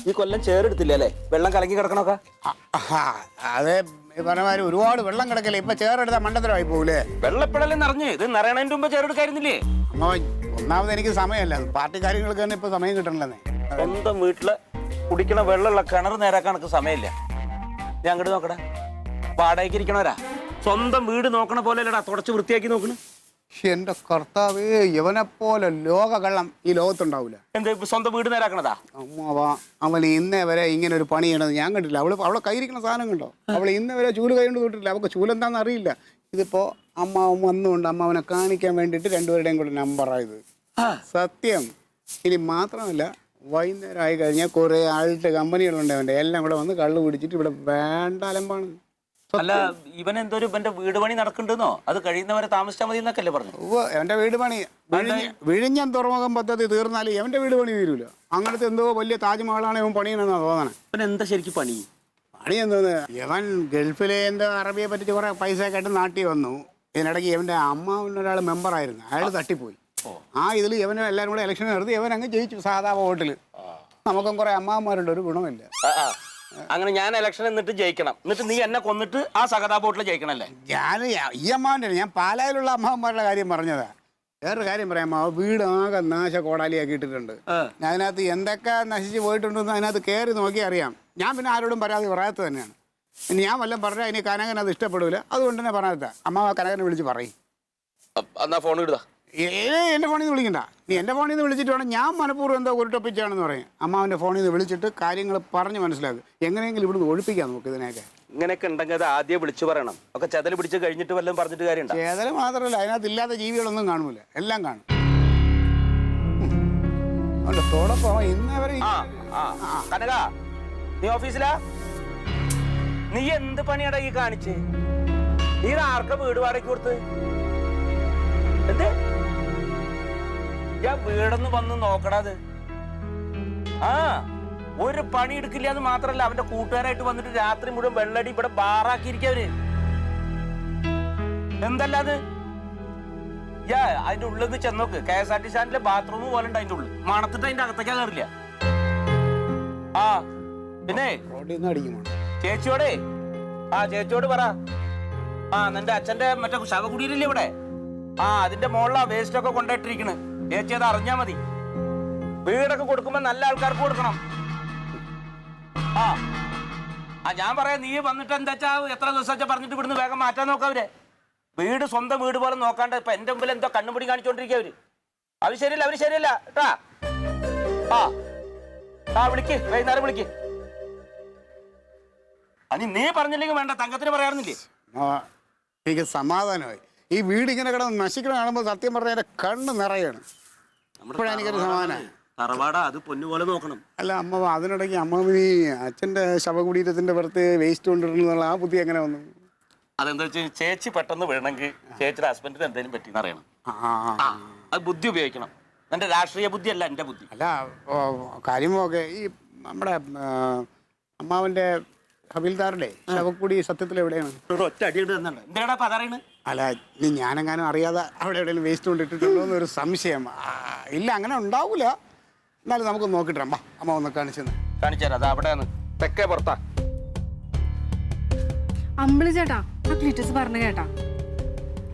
ഈ കൊല്ലം ചേറെടുത്തില്ലേ അല്ലേ? വെള്ളം കലങ്ങി കിടക്കണൊക്കെ. അതെ, പറഞ്ഞമാതിരി ഒരുപാട് വെള്ളം കിടക്കല്ലേ. ഇപ്പൊ ചേറെടുത്താൽ മണ്ടത്തരമായി പോകൂലേ? വെള്ളപ്പെടലും നിറഞ്ഞ് ഇത് നിറയണതിന്റെ മുമ്പ് ചേറെടുക്കായിരുന്നില്ലേ? ഒന്നാമത് എനിക്ക് സമയമല്ല, പാർട്ടി കാര്യങ്ങൾക്ക് തന്നെ ഇപ്പൊ സമയം കിട്ടണില്ലെന്നേ. സ്വന്തം വീട്ടില് കുടിക്കണ വെള്ളമുള്ള കിണർ നേരാക്കാൻ എനിക്ക് സമയമില്ല. ഞാൻ അങ്ങോട്ട് നോക്കടാ, വാടകയ്ക്ക് ഇരിക്കണവരാ. സ്വന്തം വീട് നോക്കണ പോലെ അല്ലടാ തുടച്ച് വൃത്തിയാക്കി നോക്കണേ. എന്റെ കർത്താവേ, യവനെപ്പോലെ ലോക കള്ളം ഈ ലോകത്തുണ്ടാവൂല. എന്താ സ്വന്തം വീട് നേരാക്കണതാ? അമ്മാവാ, അവൻ ഇന്നേ വരെ ഇങ്ങനെ ഒരു പണി ചെയ്യണത് ഞാൻ കണ്ടില്ല. അവളെ കയ്യിരിക്കുന്ന സാധനം കണ്ടോ? അവൾ ഇന്നേ വരെ ചൂല് കൈ കൊണ്ട് തൊട്ടിട്ടില്ല. അവൾക്ക് ചൂലെന്താണെന്ന് അറിയില്ല. ഇതിപ്പോ അമ്മാവൻ വന്നുകൊണ്ട് അമ്മാവനെ കാണിക്കാൻ വേണ്ടിയിട്ട് രണ്ടുപേരുടെയും കൂടെ നമ്പറായത് സത്യം. ഇനി മാത്രമല്ല, വൈകുന്നേരം ആയി കഴിഞ്ഞാൽ കുറെ ആളുടെ കമ്പനികളുണ്ട് അവൻ്റെ, എല്ലാം കൂടെ വന്ന് കള്ളു പിടിച്ചിട്ട് ഇവിടെ വേണ്ട അലമ്പാണ്. അല്ല, ഇവൻ എന്തോ ഇവന്റെ വീട് പണി നടക്കണ്ടെന്നോ? അത് കഴിയുന്നവരെ താമസിച്ചാൽ മതി എന്നൊക്കെ അല്ലേ പറഞ്ഞു? എന്റെ വീട് പണി വിഴിഞ്ഞം തുറമുഖം പദ്ധതി തീർന്നാലും എവന്റെ വീട് പണി തീരൂല. അങ്ങനത്തെ എന്തോ വലിയ താജ്മഹലാണ് ഇവൻ പണിയെന്നാ തോന്നണേ. ഇവൻ എന്താ ശരിക്കും പണി എന്തോന്ന്? ഇവൻ ഗൾഫിലെ എന്തോ അറബിയെ പറ്റിച്ച് കുറെ പൈസ ഒക്കെ ആയിട്ട് നാട്ടിൽ വന്നു. ഇതിനിടയ്ക്ക് ഇവന്റെ അമ്മാവനൊരാൾ മെമ്പറായിരുന്നു, അയാൾ തട്ടിപ്പോയി. ഇതിൽ ഇവന് എല്ലാവരും കൂടെ ഇലക്ഷൻ നടത്തി ഇവൻ അങ്ങ് ജയിച്ചു സാധാ വോട്ടില്. നമുക്കും കുറെ അമ്മാവന്മാരുണ്ട്, ഒരു ഗുണമില്ല. അങ്ങനെ ഞാൻ ഇലക്ഷൻ എന്നിട്ട് ജയിക്കണം, എന്നിട്ട് നീ എന്നെ കൊന്നിട്ട് ആ സഹതാ വോട്ടിൽ ജയിക്കണല്ലേ? ഈ അമ്മാവൻ്റെ ഞാൻ പാലായിലുള്ള അമ്മാവന്മാരുടെ കാര്യം പറഞ്ഞതാ. വേറൊരു കാര്യം പറയാമോ, വീട് ആകെ നാശ കോടാലിയാക്കി ഇട്ടിട്ടുണ്ട്. അതിനകത്ത് എന്തൊക്കെ നശിച്ച് പോയിട്ടുണ്ടെന്ന് അതിനകത്ത് കയറി നോക്കി അറിയാം. ഞാൻ പിന്നെ ആരോടും പരാതി പറയാത്ത തന്നെയാണ്. ഇനി ഞാൻ വല്ലതും പറഞ്ഞാൽ ഇനി കനകൻ അത് ഇഷ്ടപ്പെടില്ല. അതുകൊണ്ട് തന്നെ പറയാത്ത അമ്മാവ കനകനെ വിളിച്ച് പറയും. എന്നാ ഫോൺ ഇടുക. എൻ്റെ ഫോണിൽ നിന്ന് വിളിക്കണ്ട, നീ എൻ്റെ ഫോണിൽ നിന്ന് വിളിച്ചിട്ട് വേണം. ഞാൻ മനഃപൂർവ്വം എന്തോ ഉരുട്ടപ്പിച്ചാണെന്ന് പറയും. അമ്മാവൻ്റെ ഫോണിൽ നിന്ന് വിളിച്ചിട്ട് കാര്യങ്ങൾ പറഞ്ഞ് മനസ്സിലാക്കും. എങ്ങനെയെങ്കിലും ഇവിടുന്ന് ഒഴിപ്പിക്കാം നമുക്ക് ഇതിനെയൊക്കെ. ഇങ്ങനെയൊക്കെ ഉണ്ടെങ്കിൽ അത് ആദ്യം വിളിച്ചു പറയണം. ഒക്കെ ചെതൽ പിടിച്ച് കഴിഞ്ഞിട്ട് വല്ലതും പറഞ്ഞിട്ട് കാര്യം. ചെതൽ മാത്രമല്ല, അതിനകത്ത് ഇല്ലാത്ത ജീവികളൊന്നും കാണൂല, എല്ലാം കാണും. തോടൊപ്പം ഇന്നേ വരെ കനക, നീ ഓഫീസിലാ? നീ എന്ത് പണിയാടാ ഈ കാണിച്ച്? നീ ആർക്ക വീട് വാടകയ്ക്ക് കൊടുത്ത്? എന്ത് ഞാൻ വീടൊന്ന് വന്ന് നോക്കടാത്. ഒരു പണി എടുക്കില്ല എന്ന് മാത്രല്ല, അവന്റെ കൂട്ടുകാരായിട്ട് വന്നിട്ട് രാത്രി മുഴുവൻ വെള്ളടി ഇവിടെ ബാറാക്കിയിരിക്കവര്. എന്തല്ലാത്? അതിന്റെ ഉള്ളിൽ ചെന്നോക്ക്. KSRTC സ്റ്റാൻഡിലെ ബാത്റൂം പോലെ ഉണ്ട് അതിന്റെ ഉള്ളിൽ. മണത്തിട്ട് അതിന്റെ അകത്തേക്കാ കയറില്ല. പിന്നെ ചേച്ചിയോടെ ചേച്ചിയോട് പറ, നിന്റെ അച്ഛന്റെ മറ്റേ ശവകുടീരില്ലേ ഇവിടെ, അതിന്റെ മുകളിലാ വേസ്റ്റ് ഒക്കെ കൊണ്ടിട്ടിരിക്കണ്. ചേച്ചി അത് അറിഞ്ഞാ മതി. വീടൊക്കെ കൊടുക്കുമ്പോ നല്ല ആൾക്കാർക്ക് കൊടുക്കണം. ഞാൻ പറയാം, നീ വന്നിട്ട് എന്താ വെച്ചാ എത്ര ദിവസം വെച്ചാൽ പറഞ്ഞിട്ട് ഇവിടുന്ന് വേഗം മാറ്റാൻ നോക്കവരെ. വീട് സ്വന്തം വീട് പോലെ നോക്കാണ്ട് ഇപ്പൊ എന്റെ മുമ്പിൽ എന്തോ കണ്ണുപിടി കാണിച്ചോണ്ടിരിക്കുക അവര്. അവര് ശരിയല്ല കേട്ടാ. വിളിക്ക്, വൈകുന്നേരം വിളിക്ക്. അനി നീ പറഞ്ഞില്ലെങ്കിൽ വേണ്ട, തങ്കത്തിന് പറയാറുന്നില്ലേ? എനിക്ക് സമാധാനമായി. ഈ വീട് ഇങ്ങനെ കിടന്ന് നശിക്കണം കാണുമ്പോൾ സത്യം പറഞ്ഞാൽ കണ്ണ് നിറയാണ്. എനിക്കൊരു സമാധാനം. തറവാടാ, അത് പൊന്നുപോലെ നോക്കണം. അല്ല അമ്മ, അതിനിടയ്ക്ക് അമ്മാവിന് അച്ഛൻ്റെ ശവകുടീരത്തിന്റെ പുറത്ത് വേസ്റ്റ് കൊണ്ടിരുന്നുള്ള ആ ബുദ്ധി എങ്ങനെ വന്നു? അതെന്താ വെച്ചാൽ ചേച്ചി പെട്ടെന്ന് വീണെങ്കിൽ ചേച്ചിയുടെ ഹസ്ബൻഡിന് എന്തെങ്കിലും പറ്റിയെന്ന് അറിയണം. അത് ബുദ്ധി ഉപയോഗിക്കണം. എന്റെ രാഷ്ട്രീയ ബുദ്ധി അല്ല, എന്റെ ബുദ്ധി. അല്ല കാര്യമൊക്കെ ഈ നമ്മുടെ അമ്മാവന്റെ ഹബീൽദാറുടെ ശവക്കുടി സത്യത്തിൽ എവിടെയാണ്? ഒറ്റ അടിയിട്ട് തന്നെയാണ്. എന്തിനാ പറയുന്നത്? അല്ല, ഇനി ഞാനെങ്ങാനും അറിയാതെ അവിടെ എവിടെയെങ്കിലും വേസ്റ്റ് കൊണ്ടിട്ടിട്ടുണ്ടോ എന്നൊരു സംശയം. ഇല്ല, അങ്ങനെ ഉണ്ടാവൂല. എന്നാലും നമുക്ക് നോക്കിട്ടാ അമ്മ ഒന്ന് കാണിച്ചുതരാം. അത് അവിടെയാണ്, തെക്കേ പുറത്താ. അമ്പിളി ചേട്ടാ, ക്ലീറ്റസ് പറഞ്ഞു കേട്ടാ?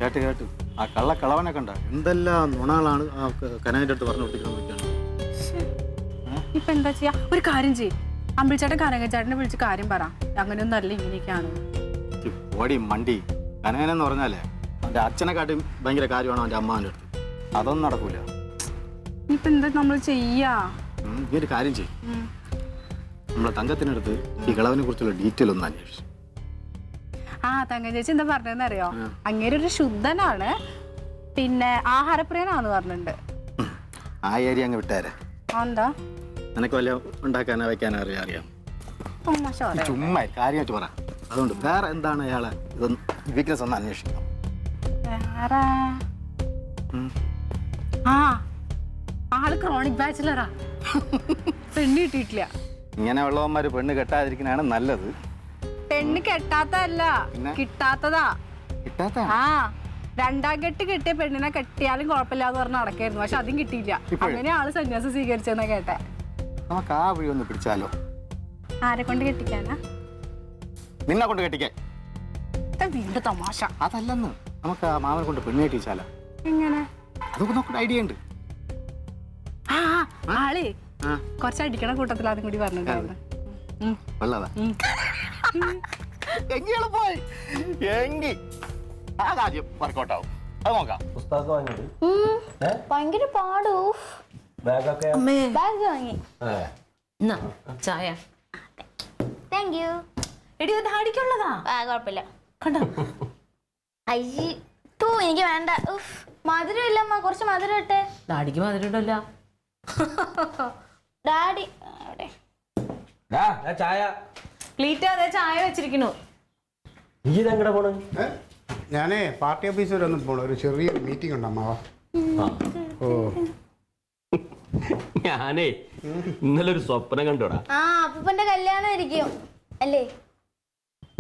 കേട്ടു. ആ കളവനെ കണ്ട എന്തെല്ലാം നുണകളാണ് കനകന്റെ അടുത്ത് പറഞ്ഞു കൊടുത്തിരിക്കുന്നത്. ഇപ്പൊ എന്താ ചെയ്യാ? ഒരു കാര്യം ചെയ്യും, അമ്പിളിച്ചേട്ടൻ കനകച്ചേട്ടനെ വിളിച്ച് കാര്യം പറ. അങ്ങനെയൊന്നും അല്ല, ഇങ്ങനെയൊക്കെയാണ്. ഓടി മണ്ടി. കനകനെന്ന് പറഞ്ഞാലേ അവന്റെ അച്ഛനെക്കാട്ടും ഭയങ്കര കാര്യമാണ് അവന്റെ അമ്മാവന്റെ അടുത്ത്. അതൊന്നും നടക്കൂല. ഇപ്പൊ എന്താ നമ്മൾ ചെയ്യാ? ഈ ഒരു കാര്യം ചെയ്യും, നമ്മളെ തങ്കത്തിനടുത്ത് ഈ കളവിനെ കുറിച്ചുള്ള ഡീറ്റെയിൽ ഒന്ന് അന്വേഷിച്ചു. തങ്ക ചേച്ചി എന്താ പറഞ്ഞതെന്ന് അറിയോ? അങ്ങേര് ഒരു ശുദ്ധനാണ്, പിന്നെ ആഹാരപ്രിയനാന്ന് പറഞ്ഞിട്ടുണ്ട്. ആ ഏരിയ അങ്ങ് വിട്ടേരെ. എന്താ നിനക്ക് വല്ല ഉണ്ടാക്കാനോ വെക്കാനോ അറിയാം? ചുമ്മാ കാര്യമായിട്ട് പറ. അതുകൊണ്ട് വേറെ എന്താണ് അയാളെ ഇതൊന്ന് വീക്ക്നെസ് ഒന്ന് അന്വേഷിക്കണം. വേറെ ആള് ക്രോണിക് ബാച്ചിലറാ, പെണ്ണ് കിട്ടിയിട്ടില്ല. ഇങ്ങനെ ഉള്ളവന്മാര് പെണ്ണ് കെട്ടാതിരിക്കുന്നതാണ് നല്ലത്. പെണ്ണ് കെട്ടാത്തല്ല, കിട്ടാത്തതാ. രണ്ടാം കെട്ട് കിട്ടിയ പെണ്ണിനെ കെട്ടിയാലും കുഴപ്പമില്ലാന്ന് പറഞ്ഞ് നടക്കായിരുന്നു. പക്ഷെ അതും കിട്ടിയില്ല. അങ്ങനെ ആള് സന്യാസം സ്വീകരിച്ചെന്നാ കേട്ടെ. നമുക്ക് ആ വഴി ഒന്ന് പിടിച്ചാലോ? ആരെ കൊണ്ട് കെട്ടിക്കാനാ? നിന്നെ കൊണ്ട് കെട്ടിക്കാൻ. വീണ്ടും തമാശ. അതല്ലെന്ന്, നമുക്ക് ആ മാമനെ കൊണ്ട് പെണ്ണ് കെട്ടിച്ചാലോ? എങ്ങനെ? അതൊക്കെ നോക്കുന്ന ഐഡിയ ഉണ്ട്. ആള് കുറച്ച് അടിക്കണ കൂട്ടത്തിൽ അതും കൂടി പറഞ്ഞിട്ടുണ്ടായിരുന്നു. വെള്ളതാ പോയി എങ്കിൽ ആ കാര്യം വർക്കൗട്ട് ആവും. അത് നോക്കാം. ഭയങ്കര പാടൂ. ബാഗ് വാങ്ങി. ചായ. Thank you. എടി ഇത് അടിക്കുള്ളതാ. കുഴപ്പമില്ല. കണ്ടോ? അയ്യേ തൂ, എനിക്ക് വേണ്ട. മധുരം ഇല്ലമ്മ, കുറച്ച് മധുരം ഇട്ടെ. ഡാഡിക്ക് മധുരം ഇടല്ല. ഡാഡി അവിടെ ചായ പ്ലീറ്റ് അതെ ചായ വെച്ചിരിക്കണു. ഞാനേ പാർട്ടി ഓഫീസ് വരെ ഒന്ന് പോണു. ഒരു ചെറിയ മീറ്റിംഗ് ഉണ്ട് അമ്മാവ. ഓ ഞാനേ ഇന്നലെ ഒരു സ്വപ്നം കണ്ടോടാ. അപ്പൂപ്പന്റെ കല്യാണം ആയിരിക്കും അല്ലേ?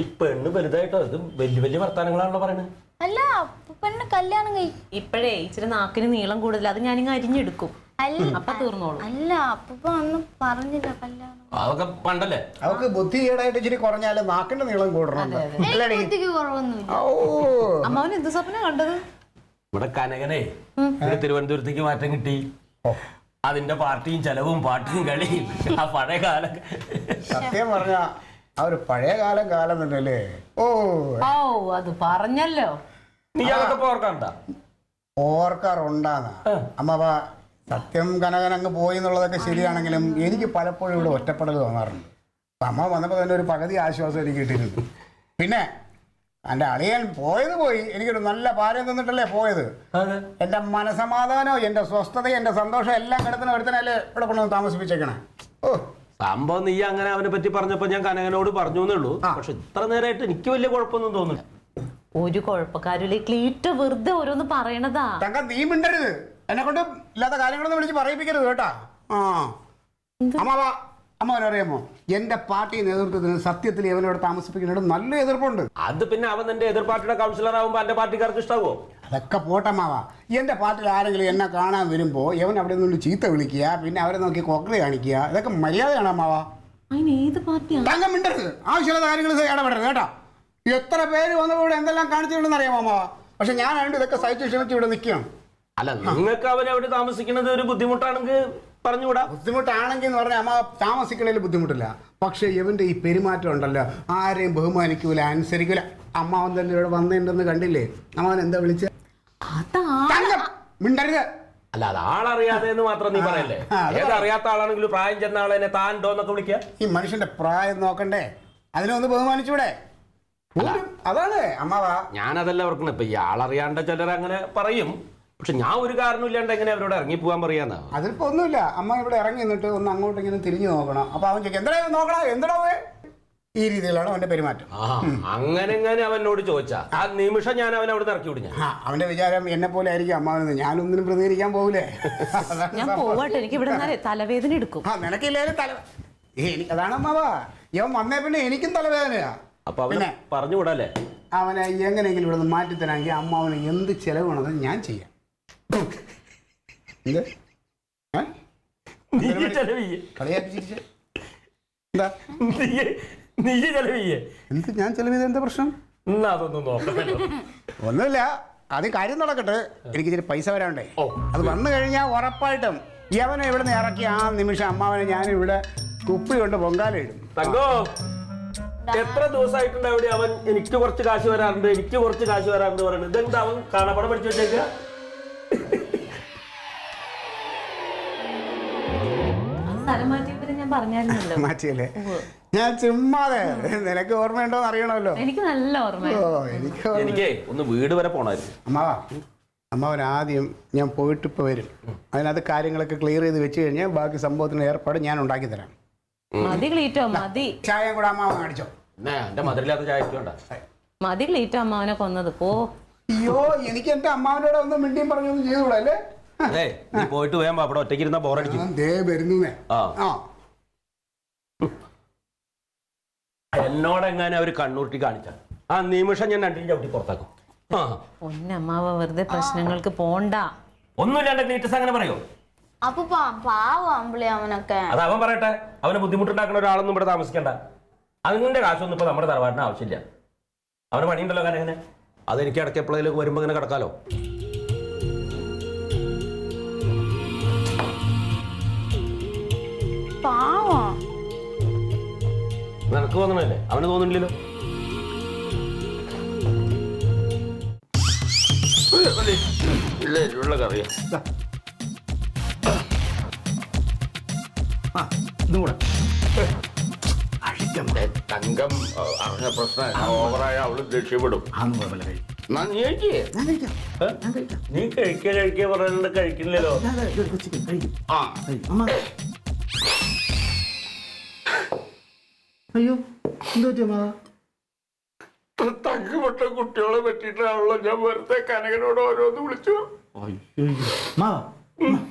ഈ പെണ്ണ് വലുതായിട്ടോ? ഇത് വലിയ വലിയ വർത്താനങ്ങളാണല്ലോ പറയണത്. അല്ല, അപ്പൂപ്പന്റെ കല്യാണം കഴിക്കും. ഇപ്പഴേ ഇച്ചിരി നാക്കിന് നീളം കൂടുതൽ, അത് ഞാനിങ്ങ് അരിഞ്ഞെടുക്കും. അപ്പൊ തീർന്നോളൂ. അല്ല, അപ്പൂപ്പ അന്ന് പറഞ്ഞില്ല കല്യാണം. അതൊക്കെ പണ്ടല്ലേ. അവക്ക് ബുദ്ധി ഈടായിട്ട് ഇച്ചിരി കുറഞ്ഞാലും നാക്കിന്റെ നീളം കൂടണം. ബുദ്ധിക്ക് കുറവൊന്നുമില്ല. അമ്മാവൻ എന്ത് സ്വപ്നം കണ്ടത്? ഇവിടെ കനകനെ തിരുവനന്തപുരത്തേക്ക് മാറ്റം കിട്ടി. അതിന്റെ പാർട്ടിയും ചെലവും പാട്ടും കളിയും ആ പഴയ കാലം. സത്യം പറഞ്ഞ ആ ഒരു പഴയ കാലം തന്നെയല്ലേ? ഓ അത് പറഞ്ഞല്ലോ. നീ അതൊക്കെ ഓർക്കണ്ട. ഓർക്കാറുണ്ടാന്ന അമ്മ. സത്യം കനകൻ അങ്ങ് പോയി എന്നുള്ളതൊക്കെ ശരിയാണെങ്കിലും എനിക്ക് പലപ്പോഴും ഇവിടെ ഒറ്റപ്പെടൽ തോന്നാറുണ്ട്. അമ്മ വന്നപ്പോൾ തന്നെ ഒരു പകുതി ആശ്വാസം എനിക്ക് കിട്ടിയിട്ടുണ്ട്. പിന്നെ എൻ്റെ അളിയൻ പോയത് പോയി, എനിക്കൊരു നല്ല ഭാരം തന്നിട്ടല്ലേ പോയത്. എൻ്റെ മനസമാധാനവും എൻ്റെ സ്വസ്ഥതയും എൻ്റെ സന്തോഷം എല്ലാം കിടത്തുന്ന ഒരുത്തനല്ലേ ഇവിടെ കൊണ്ടുവന്ന് താമസിപ്പിച്ചേക്കണേ. ഓ സംഭവം നീ അങ്ങനെ അവനെ പറ്റി പറഞ്ഞപ്പോ ഞാൻ കനകനോട് പറഞ്ഞു എന്നേ ഉള്ളൂ. പക്ഷെ ഇത്ര നേരമായിട്ട് എനിക്ക് വലിയ കുഴപ്പമൊന്നും തോന്നില്ല. ഒരു കുഴപ്പക്കാരില്ലേ, ക്ലീറ്റ് വെറുതെ ഓരോന്ന് പറയണതാ. തങ്ക നീ മിണ്ടരുത്. എന്നെ കൊണ്ട് ഇല്ലാത്ത കാര്യങ്ങളൊന്നും വിളിച്ച് പറയിപ്പിക്കരുത് കേട്ടാ. അമ്മവനറിയാമോ, എന്റെ പാർട്ടി നേതൃത്വത്തിന് സത്യത്തിൽ ഇവനോട് താമസിപ്പിക്കുന്നതിനോട് നല്ല എതിർപ്പുണ്ട്. അത് പിന്നെ അവൻ എന്റെ എതിർ പാർട്ടിയുടെ കൗൺസിലർ ആവുമ്പോ എന്റെ പാർട്ടിക്കാർക്ക് ഇഷ്ടാവോ? അതൊക്കെ പോട്ടമ്മാവാ. എന്റെ പാർട്ടിയിൽ ആരെങ്കിലും എന്നെ കാണാൻ വരുമ്പോ ഇവൻ അവിടെ നിന്ന് ചീത്ത വിളിക്കുക, പിന്നെ അവരെ നോക്കി കൊക്കറി കാണിക്കുക, ഇതൊക്കെ മര്യാദയാണ് അമ്മാവാ. അതിന് ഏത് പാർട്ടിയാണ്? തങ്ക മിണ്ടരുത്. ആവശ്യമുള്ള കാര്യങ്ങൾ ഇടപെടരുത് കേട്ടോ. എത്ര പേര് വന്നപ്പോൾ ഇവിടെ എന്തെല്ലാം കാണിച്ചിട്ടുണ്ടെന്ന് അറിയാമോ അമ്മാവാ? പക്ഷെ ഞാനായിട്ട് ഇതൊക്കെ സഹിച്ച് ക്ഷമിച്ച് ഇവിടെ നിൽക്കുകയാണ്. അല്ല, നിങ്ങൾക്ക് അവനെവിടെ താമസിക്കുന്നത് ഒരു ബുദ്ധിമുട്ടാണെങ്കിൽ പറഞ്ഞുകൂടാ. ബുദ്ധിമുട്ടാണെങ്കിൽ എന്ന് പറഞ്ഞാൽ അമ്മ താമസിക്കണതിൽ ബുദ്ധിമുട്ടില്ല. പക്ഷെ ഇവന്റെ ഈ പെരുമാറ്റം ഉണ്ടല്ലോ, ആരെയും ബഹുമാനിക്കൂല, അനുസരിക്കൂല. അമ്മാവൻ തന്നെ ഇവിടെ വന്നിട്ടുണ്ടെന്ന് കണ്ടില്ലേ? അമ്മാവൻ എന്താ വിളിച്ച? മിണ്ടരുത്. അല്ല, അത് ആളറിയാതെ എന്ന് മാത്രം നീ പറയല്ലേ. ഏതറിയാത്ത ആളാണെങ്കിലും പ്രായം ചെന്ന ആളെ താൻഡോന്നൊക്കെ വിളിക്കുക. ഈ മനുഷ്യന്റെ പ്രായം നോക്കണ്ടേ? അതിനൊന്ന് ബഹുമാനിച്ചൂടെ? അതാണ് അമ്മാവാ. ഞാനതല്ല ഓർക്കണം. ഇപ്പൊ ഈ ആളറിയാണ്ട ചിലർ അങ്ങനെ പറയും. പക്ഷെ ഞാൻ ഒരു കാരണമില്ലാണ്ട് എങ്ങനെ അവരോട് ഇറങ്ങി പോകാൻ പറയാന്നാ. അതിപ്പോ ഒന്നുമില്ല. അമ്മ ഇവിടെ ഇറങ്ങി നിന്നിട്ട് ഒന്ന് അങ്ങോട്ട് ഇങ്ങനെ തിരിഞ്ഞു നോക്കണം. അപ്പൊ അവൻ ചോദിക്കും, എന്താ നോക്കണം, എന്താ ഈ രീതിയിലാണ് അവന്റെ പെരുമാറ്റം. അങ്ങനെ അവനോട് ചോദിച്ചാ ആ നിമിഷം ഞാൻ അവനെ അവിടെ ഇറക്കി വിടും. അവന്റെ വിചാരം എന്നെ പോലെ ആയിരിക്കും അമ്മാവനെന്ന്. ഞാനൊന്നിനും പ്രതികരിക്കാൻ പോകൂലേ. ഞാൻ പോവാട്ടെ, എനിക്ക് ഇവിടെ തലവേദന എടുക്കും. നിനക്കില്ലാലും എനിക്ക് അതാണ് അമ്മാവാ. ഇവൻ വന്നേ പിന്നെ എനിക്കും തലവേദനയാ. അപ്പൊ അവനെ പറഞ്ഞു വിടല്ലേ? അവനെ എങ്ങനെയെങ്കിലും ഇവിടെ നിന്ന് മാറ്റിത്തരാമെങ്കിൽ അമ്മാവന് എന്ത് ചെലവാണെന്ന് ഞാൻ ചെയ്യാം. എന്ത് ഞാൻ ചെലവ് ചെയ്ത എന്താ പ്രശ്നം? ഒന്നുമില്ല, അത് കാര്യം നടക്കട്ടെ. എനിക്ക് ഇച്ചിരി പൈസ വരാണ്ടേ. അത് വന്നു കഴിഞ്ഞാൽ ഉറപ്പായിട്ടും യവനെ ഇവിടെ നിന്ന് ഇറക്കി ആ നിമിഷം അമ്മാവനെ ഞാനിവിടെ കുപ്പി കൊണ്ട് പൊങ്കാലയിടും. തങ്കോ, എത്ര ദിവസമായിട്ടുണ്ട് അവിടെ അവൻ എനിക്ക് കുറച്ച് കാശ് വരാറുണ്ട്, എനിക്ക് കുറച്ച് കാശ് വരാറുണ്ട് പറയുന്നത്? ഇതെന്താ അവൻ കാണാപ്പടം പഠിച്ചു വെച്ചേക്ക? മാറ്റിയല്ലേ? ഞാൻ ചുമ്മാതെ. നിനക്ക് ഓർമ്മയുണ്ടോന്ന് അറിയണമല്ലോ. എനിക്ക് നല്ല ഓർമ്മ. എനിക്ക് ഒന്ന് വീട് വരെ പോണായിരുന്നു. അമ്മാവൻ ആദ്യം ഞാൻ പോയിട്ട് ഇപ്പൊ വരും. അതിനകത്ത് കാര്യങ്ങളൊക്കെ ക്ലിയർ ചെയ്ത് വെച്ച് കഴിഞ്ഞാൽ ബാക്കി സംഭവത്തിന് ഏർപ്പാട് ഞാൻ ഉണ്ടാക്കി തരാം. മതി ക്ലീറ്റോ, മതി. ചായ കൂടെ അമ്മാവൻ കാണിച്ചോ. എന്റെ മധുരമില്ലാത്ത ചായ മതി ക്ലീറ്റോ, അമ്മാവനെ കൊന്നത് പോ. അയ്യോ, എനിക്ക് എന്റെ അമ്മാവനോട് ഒന്ന് മിണ്ടിയും പറഞ്ഞൊന്നും ചെയ്തുകൂടാ അല്ലേ? നീ പോയിട്ട് വേഗം അവിടെ ഒറ്റയ്ക്ക് ഇരുന്ന ബോറടിക്കും. എന്നോടെങ്ങനെ അവര് കണ്ണൂർട്ടി കാണിച്ചാൽ ആ നിമിഷം ഞാൻ രണ്ടിനും ചവിട്ടി പുറത്താക്കും. ആ ഒന്നമ്മാവ വെറുതെ പ്രശ്നങ്ങൾക്ക് പോണ്ട. ഒന്നുമില്ലാണ്ട് ക്ലീറ്റസ് അങ്ങനെ പറയോ? അപ്പൊ പാവം അമ്പിളി അവനൊക്കെ. അത് അവൻ പറയട്ടെ. അവന് ബുദ്ധിമുട്ടുണ്ടാക്കുന്ന ഒരാളൊന്നും ഇവിടെ താമസിക്കണ്ട. അതിന്റെ കാശൊന്നും ഇപ്പൊ നമ്മുടെ തറവാടിന് ആവശ്യമില്ല. അവന് പണിയുണ്ടല്ലോ കാരണം എങ്ങനെ അതെനിക്ക് ഇടയ്ക്ക് എപ്പോഴേലും വരുമ്പോ ഇങ്ങനെ കിടക്കാലോ. പാവം നിനക്ക് തോന്നണല്ലേ? അവന് തോന്നുന്നില്ലല്ലോ. ഉള്ള കറിയാ തങ്കം അറിഞ്ഞ പ്രശ്നം ഓവറായ അവള് ദേഷ്യപ്പെടും. നീ കഴിക്കുക പറയുന്നത് കഴിക്കില്ലല്ലോ. അയ്യോ എന്ത് പറ്റിയമ്മാ? തങ്കപ്പെട്ട കുട്ടികളെ പറ്റിയിട്ടാണല്ലോ ഞാൻ വെറുതെ കനകനോട് ഓരോന്ന് വിളിച്ചു.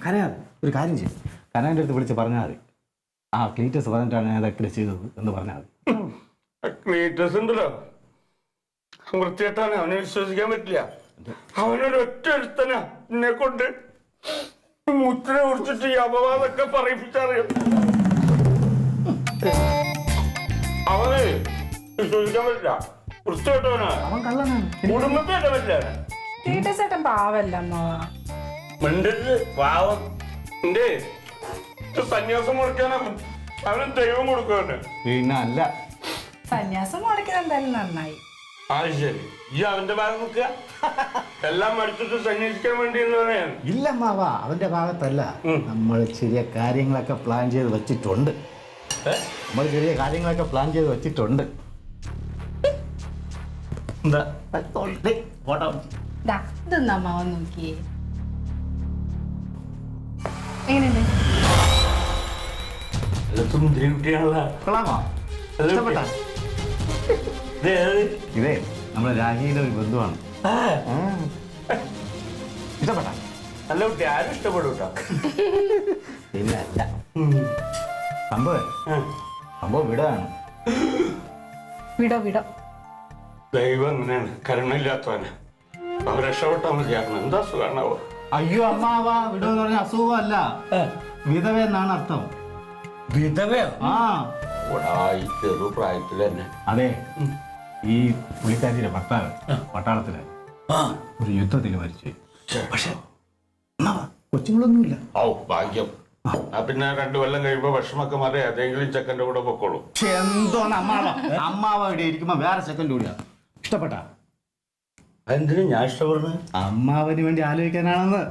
കരയാതെ ഒരു കാര്യം ചെയ്യും. കനകൻ്റെ അടുത്ത് വിളിച്ച് പറഞ്ഞാൽ മതി. ആ ക്ലീറ്റസ് പറഞ്ഞിട്ടാണ് ഞാൻ അതൊക്കെ ചെയ്തത് എന്ന് പറഞ്ഞാൽ മതി. ക്ലീറ്റസ് ഉണ്ടല്ലോ വൃത്തിയായിട്ടാണ്. അവനെ വിശ്വസിക്കാൻ പറ്റില്ല. അവനൊരു ഒറ്റ എഴുത്തനാ എന്നെ കൊണ്ട് മുത്തിനെ കുറിച്ചിട്ട് ഈ അപവാദമൊക്കെ പറയിപ്പിച്ചറിയാം. അവന് വിശ്വസിക്കാൻ പറ്റില്ല. വൃത്തിയായിട്ടവനാ. അവൻ കള്ളനാണ്. കുടുംബത്തെ പറ്റില്ല. ക്ലീറ്റസേട്ടൻ പാവല്ല അമ്മാവ. മിണ്ടരുത് പാവം. എന്റെ സന്യാസം കൊടുക്കാനാണ് അവന് ദൈവം കൊടുക്കുവന്നെ. പിന്നെ അല്ല, സന്യാസം മുടക്കിയത് എന്തായാലും നന്നായി. അത് ശരി. ഈ അവന്റെ ഭാഗം നോക്കുക. എല്ലാം മടിച്ചിട്ട് സന്യസിക്കാൻ വേണ്ടി എന്ന് പറയാൻ. ഇല്ല മാവ, അവന്റെ ഭാഗത്തല്ല. നമ്മൾ ചെറിയ കാര്യങ്ങളൊക്കെ പ്ലാൻ ചെയ്ത് വെച്ചിട്ടുണ്ട്. എന്താ ഇതൊന്നും അമ്മാവൻ നോക്കിയേ. എങ്ങനെയുണ്ട്? സുന്ദരി കുട്ടിയാണല്ലോ. കൊള്ളാമോ? ഇഷ്ടപ്പെട്ടാ? ഇതേ നമ്മുടെ രാജിയുടെ ഒരു ബന്ധുവാണ്. ഇഷ്ടപ്പെട്ടാ? നല്ല കുട്ടി. ആരും ഇഷ്ടപ്പെടും കേട്ടോ. പിന്നെ അല്ല, സംഭവം വിടാണ്. വിടോ ദൈവം അങ്ങനെയാണ്, കരുണയില്ലാത്തവന്. അവൻ രക്ഷപ്പെട്ടാ മതിയാക്കണം. എന്താ സുഖാണാവോ? അയ്യോ അമ്മാവാ, വിടോന്ന് പറഞ്ഞ അസുഖമല്ല, വിധവ എന്നാണ് അർത്ഥം. വിധവയോ? ആ ഈ ചെറു പ്രായത്തിൽ തന്നെ. അതെ, ഈ പുള്ളിക്കാരിയുടെ ഭർത്താവ് പട്ടാളത്തില് ഒരു യുദ്ധത്തിൽ മരിച്ചു. പക്ഷെ കൊച്ചുങ്ങളൊന്നുമില്ല. ഓ ഭാഗ്യം. പിന്നെ 2 കൊല്ലം കഴിയുമ്പോ വിഷമൊക്കെ മാറി ഏതെങ്കിലും ചെക്കൻ്റെ കൂടെ പൊക്കോളൂ. എന്തോന്ന് അമ്മാവ ഇവിടെ ഇരിക്കുമ്പോ വേറെ സെക്കൻഡ് കൂടിയാ. ഇഷ്ടപ്പെട്ടാ? എന്തിനു ഞാൻ ഇഷ്ടപ്പെടുന്നത്? അമ്മാവന് വേണ്ടി ആലോചിക്കാനാണെന്ന്.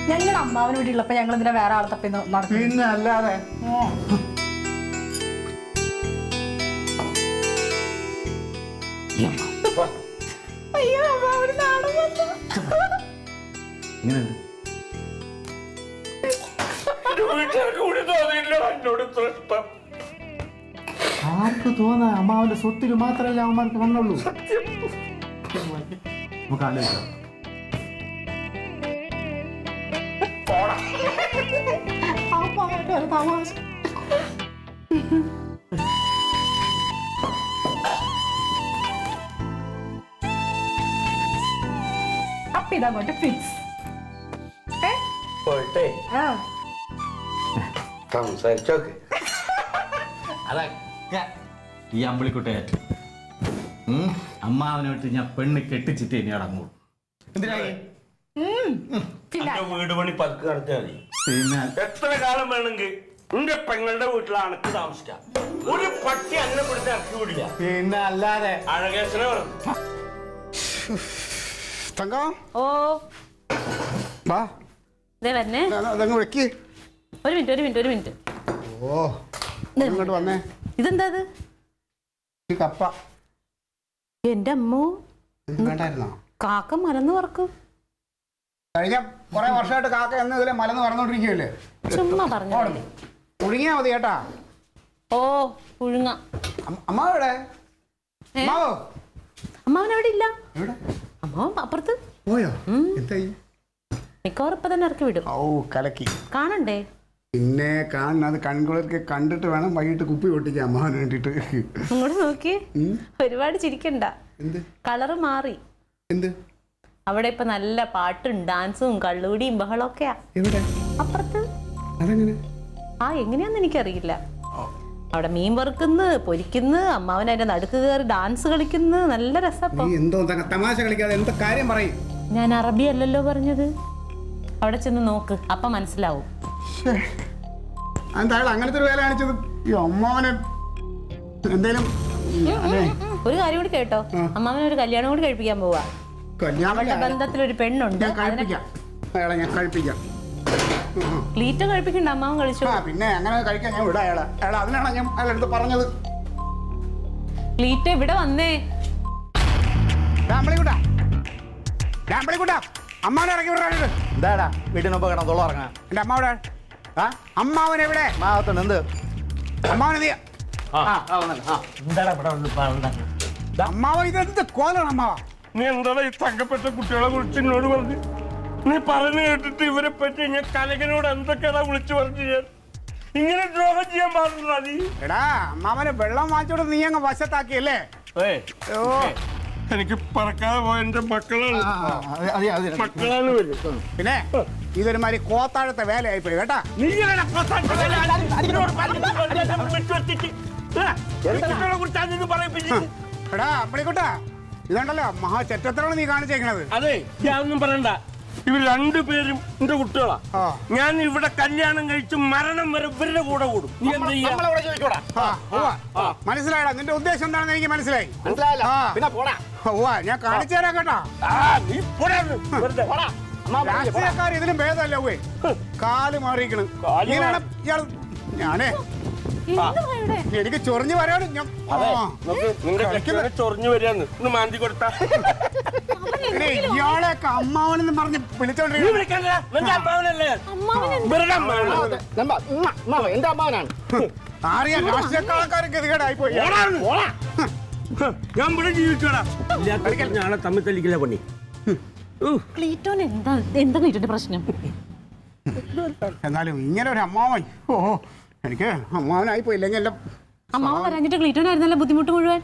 ഞങ്ങളുടെ അമ്മാവന് വേണ്ടി ഉള്ളപ്പോ ഞങ്ങൾ ഇതിനെ വേറെ ആളെ തപ്പി നടക്കും. പിന്നെ അല്ലാതെ. അയ്യോ അമ്മാവന് നാണം വന്നു. ഇങ്ങനെയുണ്ട്. വീട്ടുകാർക്ക് കൂടി തോന്നിയില്ല എന്നോട് ഇത്ര ഇഷ്ടം. ആർക്ക് തോന്നാ? അമ്മാവന്റെ സ്വത്തിന് മാത്രമല്ല അവന്മാർക്ക് വന്നുള്ളൂ. നമുക്ക് ആലോചിക്കാം. അപ്പൊ ഇതങ്ങോട്ട് ഫിക്സ്. പോയിട്ടേ സംസാരിച്ചോക്കെ. അതൊക്കെ ഈ അമ്പിളിക്കുട്ടയായിട്ട് അമ്മാവനോട്ട് ഞാൻ പെണ്ണ് കെട്ടിച്ചിട്ട് ഇനി അടങ്ങുള്ളൂ. എന്തിനായി? വീട് പണി പതുക്കെ നടത്തിയാൽ മതി. പിന്നെ എത്ര കാലം വേണമെങ്കിൽ എന്റെ പെങ്ങളുടെ വീട്ടിലാണ് എനിക്ക് താമസിക്കാം. ഒരു പട്ടി അന്നെ പിടിച്ച് ഇറക്കി വിടില്ല. പിന്നെ അല്ലാതെ. അഴകേശനെ പറഞ്ഞു. തങ്കം ഓ വാ, ഇതേ വരണേ. അതങ്ങ് വെക്ക്. ഒരു മിനിറ്റ്. ഓ ഇങ്ങോട്ട് വന്നേ. ഇതെന്താ? ഈ കപ്പ എന്റെ അമ്മോ, ഇത് വേണ്ടായിരുന്നോ? കാക്ക മലന്ന് പറക്കും. കഴിഞ്ഞ കുറെ വർഷമായിട്ട് കാക്ക എന്ന് ഇതിലെ മലന്ന് പറഞ്ഞോണ്ടിരിക്കുകയല്ലേ. ചുമ്മാ പറഞ്ഞു. പുഴുങ്ങിയാ മതി കേട്ടാ. ഓ പുഴുങ്ങ. അമ്മാവിടെ അമ്മാവൻ അവിടെ ഇല്ല. എവിടെ? അമ്മാവൻ അപ്പുറത്ത് പോയോ? എന്തായി? മിക്കവാറും ഇപ്പൊ തന്നെ ഇറക്കി വിടും. ഓ കലക്കി. കാണണ്ടേ? പിന്നെ കാണുന്നത് കൺകുളിർക്ക് കണ്ടിട്ട് വേണം വൈകിട്ട് കുപ്പി പൊട്ടിക്കാൻ അമ്മാവന് വേണ്ടിട്ട്. ഇങ്ങോട്ട് നോക്കി. ഒരുപാട് ചിരിക്കണ്ട. എന്ത് കളറ് മാറി. എന്ത്? അവിടെ ഇപ്പൊ നല്ല പാട്ടും ഡാൻസും കള്ളുകൂടിയും ബഹളമൊക്കെയാ. എവിടെ? അപ്പുറത്ത്. അതെങ്ങനെ? എങ്ങനെയാന്ന് എനിക്കറിയില്ല. അവിടെ മീൻ വറുക്കുന്നു, പൊരിക്കുന്നു, അമ്മാവൻ അതിന്റെ നടുക്ക് കയറി ഡാൻസ് കളിക്കുന്നു. നല്ല രസപ്പോ. നീ എന്തോ തമാശ കളിക്കാതെ എന്താ കാര്യം പറയും. ഞാൻ അറബി അല്ലല്ലോ പറഞ്ഞത്. അവിടെ ചെന്ന് നോക്ക്, അപ്പൊ മനസ്സിലാവും. എന്തായാലും അങ്ങനത്തെ ഒരു വേല കാണിച്ചത് ഈ അമ്മാവനെ എന്തേലും. ഒരു കാര്യം കൂടി കേട്ടോ, അമ്മാവനെ ഒരു കല്യാണം കൂടി കഴിപ്പിക്കാൻ പോവാ. അവളുടെ ബന്ധത്തിൽ ഒരു പെണ്ണുണ്ട്. ഞാൻ കഴിപ്പിക്കാം അയാളെ, ഞാൻ കഴിപ്പിക്കാം. ക്ലീറ്റോ കഴിപ്പിക്കണ്ട, അമ്മാവൻ കളിച്ചു. പിന്നെ അങ്ങനെ കഴിക്കാൻ ഞാൻ വിടാം അയാളെ. അതിനാണ് ഞാൻ അയാളെടുത്ത് പറഞ്ഞത്. ക്ലീറ്റോ ഇവിടെ വന്നേ. അമ്മാവനെ ഇറക്കി വിടാനായിട്ട്. എന്താടാ വീട്ടിനൊപ്പം കിടന്ന് തൊള്ള ഇറങ്ങാ? എന്റെ അമ്മാവിടെ അമ്മാവൻ എവിടെ? മാവത്തുണ്ട്. എന്ത് അമ്മാവനെ നീ അമ്മാവ ഇതെന്ത് കോലാണ് അമ്മാവ? നീ എന്താ ഈ തങ്കപ്പെട്ട കുട്ടികളെ കുറിച്ച് എന്നോട് പറഞ്ഞു? നീ പറഞ്ഞു കേട്ടിട്ട് ഇവരെ പറ്റി ഞാൻ കനകനോട് എന്തൊക്കെയാണ് വിളിച്ചു പറഞ്ഞു? ഞാൻ ഇങ്ങനെ ദ്രോഹം ചെയ്യാൻ പാടില്ല. നീ എടാ അമ്മാവനെ വെള്ളം വാങ്ങിച്ചോട് നീ അങ്ങ് വശത്താക്കിയല്ലേ? ഓ എനിക്ക് പറക്കാതെ പോയ എന്റെ മക്കളാണ്. മക്കളാണ് വരും. പിന്നെ ഇതൊരുമാതിരി കോത്താഴത്തെ വേലയായിപ്പോയി കേട്ടാ. നീ എടാ അമ്പളിക്കുട്ടാ, ഇതുണ്ടല്ലോ മഹാ ചെറ്റത്താണ് നീ കാണിച്ചേക്കണത്. അതെ, ഞാനൊന്നും പറയണ്ട. ഇവർ രണ്ടുപേരും എന്റെ കുട്ടികളാ. ഞാൻ ഇവിടെ കല്യാണം കഴിച്ച് മരണം വരെ ഇവരുടെ കൂടെ കൂടും. നീ എന്താ ചെയ്യാ? മനസ്സിലായടാ, നിന്റെ ഉദ്ദേശം എന്താണെന്ന് എനിക്ക് മനസ്സിലായി. പിന്നെ പോടാ. ഞാൻ കാണിച്ചു തരാം കേട്ടാ. നീ പോരാന്ന് വെറുതെ. രാഷ്ട്രീയക്കാർ ഇതിനും ഭേദമല്ല. കാല് മാറിയിരിക്കണ്. ഇങ്ങനെയാണ് ഇയാൾ. ഞാനേ എനിക്ക് ചൊറിഞ്ഞു വരാണ്. ചൊറിഞ്ഞു വരികയാണ്. ഒന്ന് മാന്തി കൊടുത്താ ഇയാളെയൊക്കെ അമ്മാവനെന്ന് പറഞ്ഞ് വിളിച്ചോണ്ടിരിക്കും. എന്റെ അമ്മാവനാണ്. അറിയാം, രാഷ്ട്രീയക്കാരൊക്കെ ഗതികേടായിപ്പോയി. ഞാൻ ഇവിടെ ജീവിച്ചോടാ. ഞാളെ തമ്മിൽ തല്ലിക്കില്ല പണി. ക്ലീറ്റോന് എന്താ ക്ലീറ്റോന്റെ പ്രശ്നം? എന്നാലും ഇങ്ങനെ ഒരു അമ്മാവൻ, എനിക്ക് അമ്മാവനായിപ്പോയി. ഇല്ലെങ്കിൽ എല്ലാം അമ്മാവൻ പറഞ്ഞിട്ട് ക്ലീറ്റോനായിരുന്നല്ലോ ബുദ്ധിമുട്ട് മുഴുവൻ.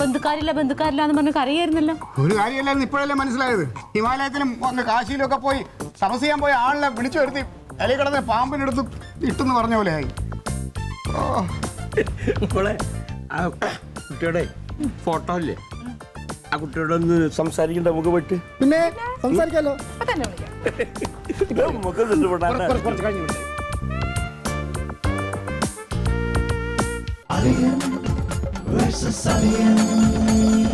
ബന്ധുക്കാരില്ല എന്ന് പറഞ്ഞ് കരയായിരുന്നല്ലോ. ഒരു കാര്യമല്ലായിരുന്നു, ഇപ്പോഴല്ലേ മനസ്സിലായത്. ഹിമാലയത്തിലും കാശിയിലും ഒക്കെ പോയി തപസ് ചെയ്യാൻ പോയ ആളിനെ വിളിച്ചു വരുത്തി ഇലയിൽ കിടന്ന് പാമ്പിനെടുത്ത് ഇട്ടെന്ന് പറഞ്ഞ പോലെ ആയി. ഇപ്പോളെ ആ കുട്ടിയുടെ ഫോട്ടോ ഇല്ലേ, ആ കുട്ടിയോട് ഒന്ന് സംസാരിക്കണ്ട നമുക്ക് പറ്റി? പിന്നെ സംസാരിക്കാലോ. നമുക്ക് കുറച്ച് കഴിഞ്ഞു. Versus Alien.